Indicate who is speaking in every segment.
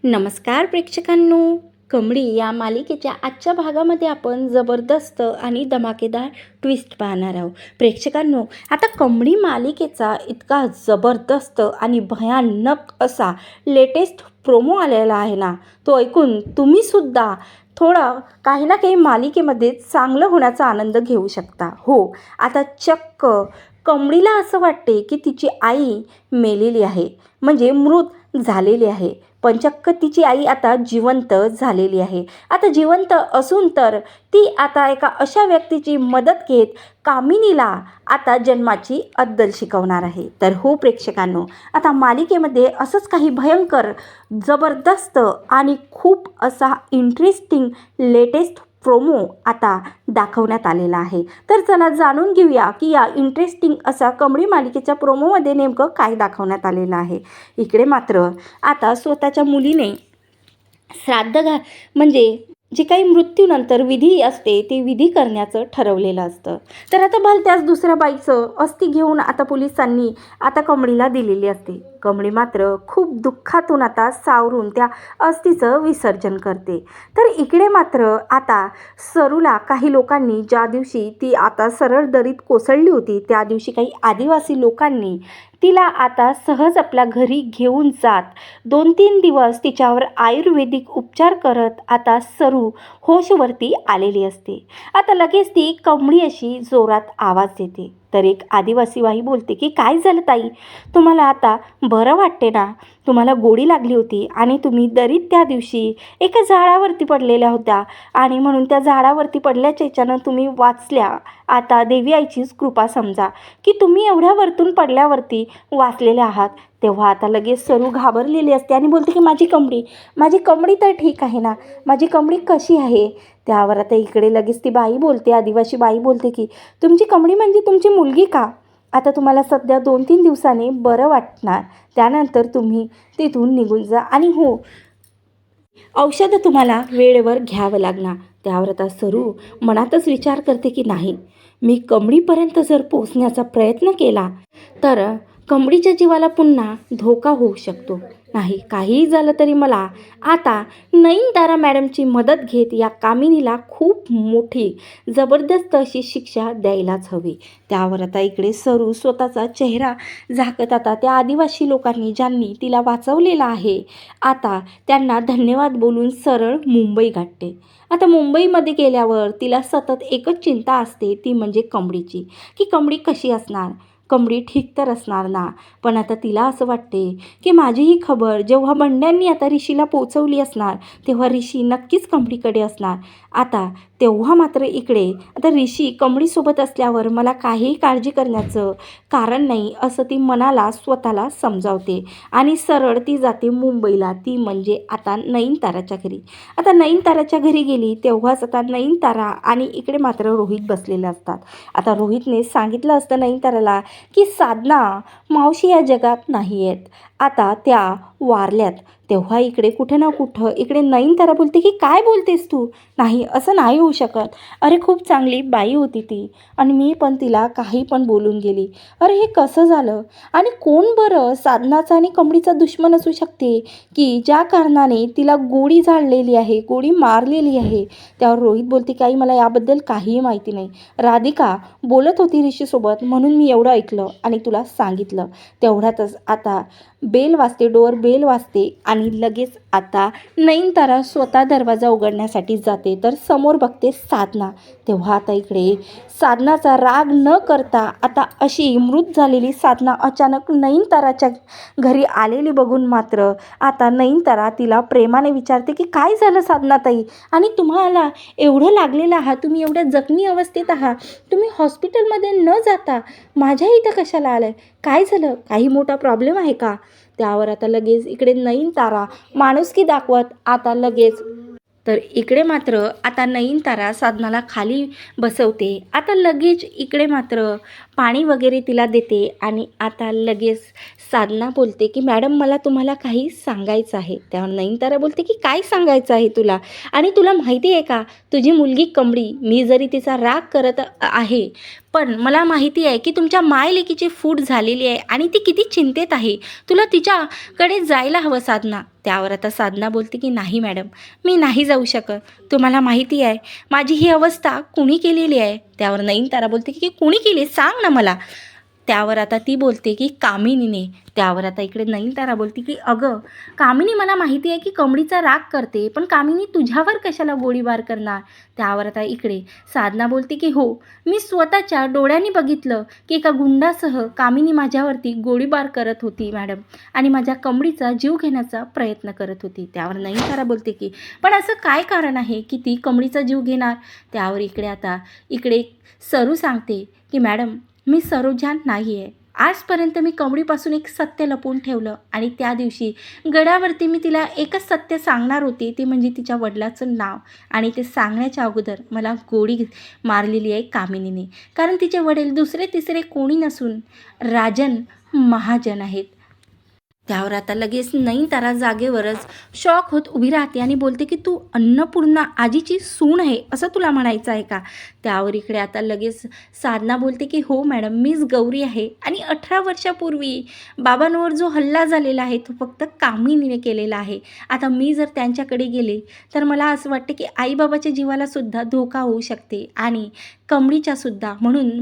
Speaker 1: नमस्कार प्रेक्षकांनो. कमळी या मालिकेच्या आजच्या भागामध्ये आपण जबरदस्त आणि धमाकेदार ट्विस्ट पाहणार आहोत. प्रेक्षकांनो, आता कमळी मालिकेचा इतका जबरदस्त आणि भयानक असा लेटेस्ट प्रोमो आलेला आहे ना, तो ऐकून तुम्हीसुद्धा थोडं काही ना काही मालिकेमध्ये चांगलं होण्याचा आनंद घेऊ शकता. हो, आता चक्क कमळीला असं वाटते की तिची आई मेलेली आहे, म्हणजे मृत झालेली आहे. पण चक्क तिची आई आता जिवंत झालेली आहे. आता जिवंत असून तर ती आता एका अशा व्यक्तीची मदत घेत कामिनीला आता जन्माची अद्दल शिकवणार आहे. तर हो प्रेक्षकांनो, आता मालिकेमध्ये असंच काही भयंकर, जबरदस्त आणि खूप असा इंटरेस्टिंग लेटेस्ट प्रोमो आता दाखवण्यात आलेला आहे. तर चला जाणून घेऊया की या इंटरेस्टिंग असा कमळी मालिकेच्या प्रोमोमध्ये नेमकं काय दाखवण्यात आलेलं आहे. इकडे मात्र आता स्वतःच्या मुलीने म्हणजे जे काही मृत्यूनंतर विधी असते ते विधी करण्याचं ठरवलेलं असतं. तर आता भलत्याच दुसऱ्या बाईचं अस्थी घेऊन आता पोलिसांनी आता कमळीला दिलेली असते. कमळी मात्र खूप दुःखातून आता सावरून त्या अस्थीचं विसर्जन करते. तर इकडे मात्र आता सरूला काही लोकांनी, ज्या दिवशी ती आता सरळ दरीत कोसळली होती त्या दिवशी काही आदिवासी लोकांनी तिला आता सहज आपल्या घरी घेऊन जात 2-3 दिवस तिच्यावर आयुर्वेदिक उपचार करत आता सरू होशवरती आलेली असते. आता लगेच ती कमळी अशी जोरात आवाज देते. तर एक आदिवासी बाई बोलते की काय झालं ताई, तुम्हाला आता बरं वाटते ना? तुम्हाला गोडी लागली होती आणि तुम्ही दरीत त्या दिवशी एका झाडावरती पडलेल्या होत्या आणि म्हणून त्या झाडावरती पडल्याच्या याच्यानं तुम्ही वाचल्या. आता देवी आईचीच कृपा समजा की तुम्ही एवढ्या वरतून पडल्यावरती वाचलेले आहात. तेव्हा आता लगेच सरू घाबरलेली असते आणि बोलते की माझी कमळी तर ठीक आहे ना, माझी कमळी कशी आहे? त्यावर आता इकडे लगेच ती बाई बोलते, आदिवासी बाई बोलते की तुमची कमळी म्हणजे तुमची मुलगी का? आता तुम्हाला सध्या 2-3 दिवसांनी बरं वाटणार, त्यानंतर तुम्ही तिथून निघून जा आणि हो, औषधं तुम्हाला वेळेवर घ्यावं लागणार. त्यावर आता सरू मनातच विचार करते की नाही, मी कमळीपर्यंत जर पोचण्याचा प्रयत्न केला तर कमळीच्या जीवाला पुन्हा धोका होऊ शकतो. नाही, काहीही झालं तरी मला आता नयनतारा मॅडमची मदत घेत या कामिनीला खूप मोठी जबरदस्त अशी शिक्षा द्यायलाच हवी. त्यावर आता इकडे सरू स्वतःचा चेहरा झाकत आता त्या आदिवासी लोकांनी ज्यांनी तिला वाचवलेला आहे आता त्यांना धन्यवाद बोलून सरळ मुंबई गाठते. आता मुंबईमध्ये गेल्यावर तिला सतत एकच चिंता असते, ती म्हणजे कमळीची, की कमळी कशी असणार, कमळी ठीक तर असणार ना? पण आता तिला असं वाटते की माझी ही खबर जेव्हा बंड्यांनी आता ऋषीला पोचवली असणार तेव्हा ऋषी नक्कीच कमळीकडे असणार. आता तेव्हा मात्र इकडे आता ऋषी कमळीसोबत असल्यावर मला काहीही काळजी करण्याचं कारण नाही असं ती मनाला स्वतःला समजावते आणि सरळ ती जाते मुंबईला, ती म्हणजे आता नयनताराच्या घरी. आता नयनताराच्या घरी गेली तेव्हाच आता नयनतारा आणि इकडे मात्र रोहित बसलेले असतात. आता रोहितने सांगितलं असतं नयनताराला की साधना मावशी या जगात नाही आहेत, आता त्या वारल्यात. तेव्हा इकडे कुठे ना कुठं इकडे नयनतारा बोलते की काय बोलतेस तू? नाही, असं नाही होऊ शकत. अरे खूप चांगली बाई होती ती आणि मी पण तिला काही पण बोलून गेली. अरे हे कसं झालं? आणि कोण बरं साधनाचा आणि कमळीचा दुश्मन असू शकते की ज्या कारणाने तिला गोळी झाडलेली आहे, गोळी मारलेली आहे? त्यावर रोहित बोलते की आई मला याबद्दल काहीही माहिती नाही. राधिका बोलत होती ऋषीसोबत म्हणून मी एवढं ऐकलं आणि तुला सांगितलं. तेवढ्यातच आता बेल वाजते, डोअर बेल वाजते आणि लगेच आता नयनतारा स्वतः दरवाजा उघडण्यासाठी जाते तर समोर बघते साधना. तेव्हा आता इकडे साधनाचा राग न करता आता अशी मृत झालेली साधना अचानक नयनताराच्या घरी आलेली बघून मात्र आता नयनतारा तिला प्रेमाने विचारते की काय झालं साधनाताई, आणि तुम्हाला एवढं लागलेलं आहात, तुम्ही एवढ्या जखमी अवस्थेत आहात, तुम्ही हॉस्पिटलमध्ये न जाता माझ्या इथं कशाला आलं? काय झालं? काही मोठा प्रॉब्लेम आहे का? त्यावर आता लगेच इकडे नयनतारा माणुसकी दाखवत आता लगेच, तर इकडे मात्र आता नयनतारा साधनाला खाली बसवते. आता लगेच इकडे मात्र पाणी वगैरे तिला देते आणि आता लगेच साधना बोलते की मॅडम मला तुम्हाला काही सांगायचं आहे. त्यावर नयनतारा बोलते की काय सांगायचं आहे तुला? आणि तुला माहिती आहे का तुझी मुलगी कमळी, मी जरी तिचा राग करत आहे पण मला माहिती आहे की तुमच्या मायलेकीची फूट झालेली आहे आणि ती किती चिंतेत आहे. तुला तिच्याकडे जायला हवं साधना. त्यावर आता साधना बोलते की नाही मॅडम, मी नाही जाऊ शकत. तुम्हाला माहिती आहे माझी ही अवस्था कुणी केलेली आहे. त्यावर नयनतारा बोलते की कुणी केली सांग ना मला. त्यावर आता ती बोलते की कामिनीने. त्यावर आता इकडे नयनतारा बोलते की अगं कामिनी, मला माहिती आहे की कमळीचा राग करते, पण कामिनी तुझ्यावर कशाला गोळीबार करणार. त्यावर आता इकडे साधना बोलते की हो, मी स्वतःच्या डोळ्यांनी बघितलं की एका गुंडासह कामिनी माझ्यावरती गोळीबार करत होती मॅडम, आणि माझ्या कमळीचा जीव घेण्याचा प्रयत्न करत होती. त्यावर नयनतारा बोलते की पण असं काय कारण आहे की ती कमळीचा जीव घेणार. त्यावर इकडे सरू सांगते की मॅडम, मी सरोजा नाही आहे. आजपर्यंत मी कमळीपासून एक सत्य लपवून ठेवलं, आणि त्या दिवशी गडावरती मी तिला एकच सत्य सांगणार होते, ते म्हणजे तिच्या वडिलाचं नाव. आणि ते सांगण्याच्या अगोदर मला गोळी मारलेली आहे कामिनीने, कारण तिचे वडील दुसरे तिसरे कोणी नसून राजन महाजन आहेत. त्यावर आता लगेच नयनतारा जागेवरच शॉक होत उभी राहते आणि बोलते की तू अन्नपूर्णा आजीची सून आहे असं तुला म्हणायचं आहे का. त्यावर इकडे आता लगेच साधना बोलते की हो मॅडम, मीच गौरी आहे, आणि 18 वर्षापूर्वी बाबांवर जो हल्ला झालेला आहे तो फक्त कामिनीने केलेला आहे. आता मी जर त्यांच्याकडे गेले तर मला असं वाटते की आईबाबाच्या जीवालासुद्धा धोका होऊ शकते, आणि कमळीच्यासुद्धा. म्हणून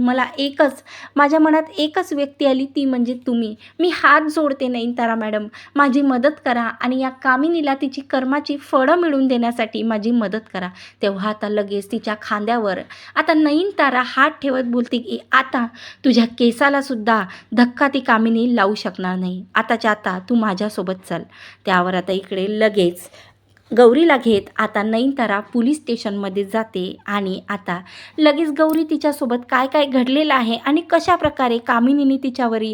Speaker 1: माझ्या मनात एकच व्यक्ती आली, ती म्हणजे तुम्ही. मी हात जोडते नयनतारा मॅडम, माझी मदत करा, आणि या कामिनीला तिची कर्माची फळं मिळवून देण्यासाठी माझी मदत करा. तेव्हा आता लगेच तिच्या खांद्यावर आता नयनतारा हात ठेवत बोलते की आता तुझ्या केसालासुद्धा धक्का ती कामिनी लावू शकणार नाही. आताच्या आता तू माझ्यासोबत चल. त्यावर आता इकडे लगेच गौरीला घेत आता नयनतारा पोलीस स्टेशनमध्ये जाते, आणि आता लगेच गौरी तिच्यासोबत काय काय घडलेलं आहे आणि कशा प्रकारे कामिनीने तिच्यावरी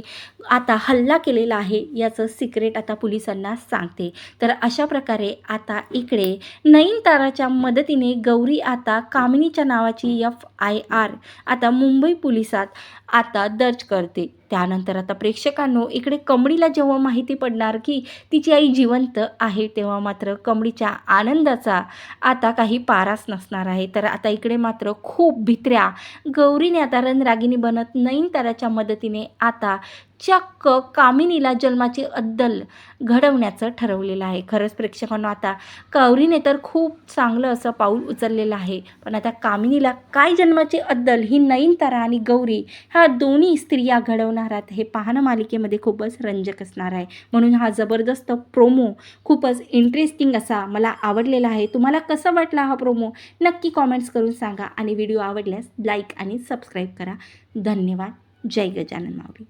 Speaker 1: आता हल्ला केलेला आहे याचं सिक्रेट आता पोलिसांना सांगते. तर अशा प्रकारे आता इकडे नयनताराच्या मदतीने गौरी आता कामिनीच्या नावाची FIR आता मुंबई पोलिसात आता दर्ज करते. त्यानंतर आता प्रेक्षकांनो, इकडे कमळीला जेव्हा माहिती पडणार की तिची आई जिवंत आहे, तेव्हा मात्र कमळीच्या आनंदाचा आता काही पाराच नसणार आहे. तर आता इकडे मात्र खूप भित्र्या गौरीने आता रणरागिणी बनत नयनताराच्या मदतीने आता चक्क कामिनीला जन्माची अद्दल घडवण्याचं ठरवलेलं आहे. खरंच प्रेक्षकांनो, आता गौरीने तर खूप चांगलं असं पाऊल उचललेलं आहे, पण आता कामिनीला काय जन्माची अद्दल ही नयनतारा आणि गौरी ह्या दोन्ही स्त्रिया घडवणार आहेत हे पाहणं मालिकेमध्ये खूपच रंजक असणार आहे. म्हणून हा जबरदस्त प्रोमो खूपच इंटरेस्टिंग असा मला आवडलेला आहे. तुम्हाला कसा वाटला हा प्रोमो नक्की कॉमेंट्स करून सांगा, आणि व्हिडिओ आवडल्यास लाईक आणि सबस्क्राईब करा. धन्यवाद. जय गजानन माऊली.